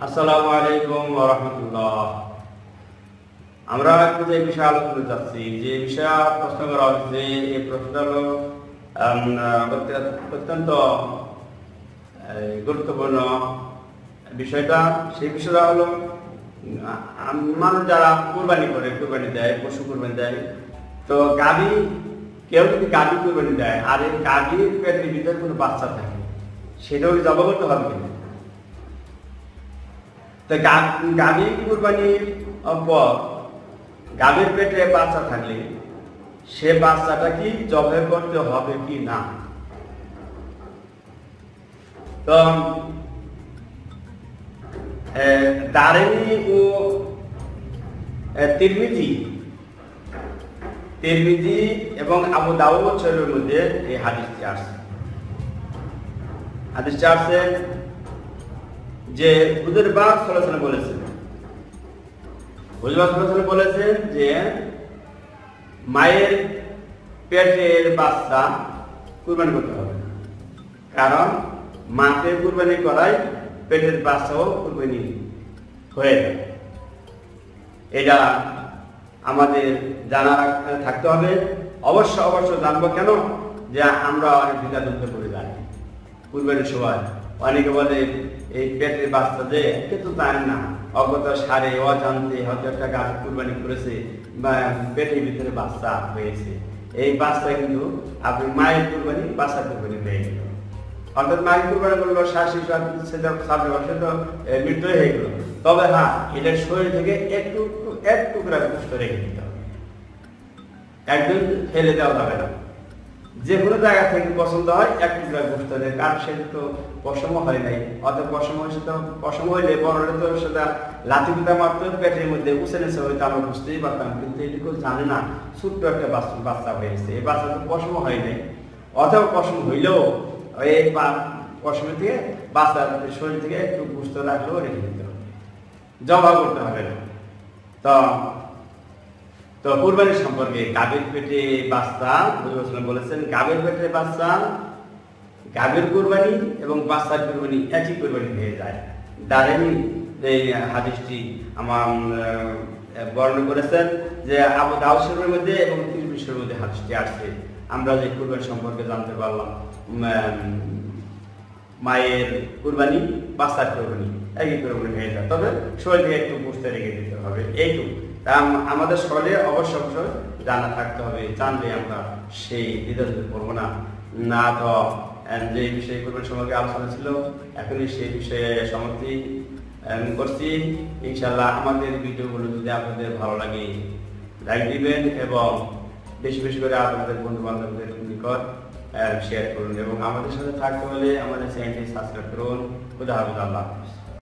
আসসালামু আলাইকুম ওয়া রাহমাতুল্লাহ। আমরা একটু যে বিষয়ে আলোচনা যাচ্ছি, যে বিষয়ে প্রশ্ন করা হচ্ছে, এই প্রশ্নটা হলো অত্যন্ত গুরুত্বপূর্ণ বিষয়টা। সেই বিষয়টা হলো মানুষ যারা কুরবানি দেয়, পশু কুরবানি দেয়, তো কেউ যদি গাভী কুরবানি দেয় আর এই গাভীর পেটের ভিতরে কোনো বাচ্চা থাকে, সেটাও জবাই করতে হবে কিনা? তো গাভী কুরবানির পর গাভীর পেটে বাচ্চা থাকলে সে বাচ্চাটা কি জবাই করতে হবে কি না? তো দারেমি ও তিরমিজি এবং আবু দাউদ শরীফের মধ্যে এই হাদিসটি আসছে যে হুজুর পাক সাল্লাল্লাহু আলাইহি ওয়াসাল্লাম বলেছেন যে মায়ের পেটের বাচ্চা কুরবানি করতে হবে, কারণ মাকে কুরবানি করায় পেটের বাচ্চাও কুরবানি হয়ে যায়। এটা আমাদের জানা থাকতে হবে। অবশ্য জানবো কেন? যে আমরা অনেক দ্বিধাদ্বন্দ্বে পড়ে যাই কুরবানির সময়। অনেকে বলে এই পেটের বাচ্চা যে কিন্তু জানেন না, অজ্ঞত সারে অজান্তে হয়তো একটা গাছ কুরবানি করেছে বা পেটের ভিতরে বাচ্চা হয়েছে। এই বাচ্চা কিন্তু আপনি মায়ের কুরবানি, বাচ্চার কুরবানি হয়ে গেল। অর্থাৎ মায়ের কুরবানি করলো 60 বছর তো মৃত্যু হয়ে গেল। তবে হ্যাঁ, এটার শরীর থেকে একটু করে গোশত রেখে দিতে হবে, একদম ফেলে দেওয়া যাবে না। যে কোনো জায়গা থেকে পছন্দ হয় একটু করে গোশত দেয়, কারণ সে তো পশম হয় নাই। অর্থাৎ পশম হইলে বড় হলে তো সেটা লাঠি পিতা মাত্র পেটের মধ্যে উঁচে নিচে হয়তো আমরা বুঝতেই পারতাম, কিন্তু এটুকু জানে না ছোট্ট একটা বাচ্চা হয়েছে। এই বাচ্চা তো পশম হয় নাই, অথবা পশম হইলেও এই পশমের থেকে বাচ্চার শরীর থেকে একটু গোশত রাখলেও রেখে দিতে হবে, জমা করতে হবে না। তো কুরবানির সম্পর্কে গাভীর পেটে বাচ্চা বলেছেন, গাভীর পেটে বাচ্চা, গাভীর কুরবানি এবং বাচ্চার কুরবানি একই কুরবানি হয়ে যায়। দারেমি এই হাদিসটি আমার বর্ণনা করেছেন যে আবু দাউদ শরীফের মধ্যে এবং তিরমিজি শরীফের মধ্যে হাদিসটি আসছে। আমরা যে কুরবানি সম্পর্কে জানতে পারলাম, মায়ের কুরবানি, বাচ্চার কুরবানি একই কুরবানি হয়ে যায়, তবে শরীরে একটু বুঝতে রেখে দিতে হবে। এইটুকু আমাদের শরীরে অবশ্য জানা থাকতে হবে, জানলে আমরা সেই দ্বিধাদ্বন্দ্বে পড়বো না। তো যে বিষয়ে কুরবানি সম্পর্কে আলোচনা ছিল, এখনই সেই বিষয়ে সমাপ্তি করছি। ইনশাআল্লাহ আমাদের ভিডিওগুলো যদি আপনাদের ভালো লাগে লাইক দিবেন এবং বেশি করে আপনাদের বন্ধু বান্ধবদের নিকট শেয়ার করুন, এবং আমাদের সাথে থাকতে হলে আমাদের চ্যানেলটি সাবস্ক্রাইব করুন। খুদা হাফেজ। আল্লাহ হাফেজ।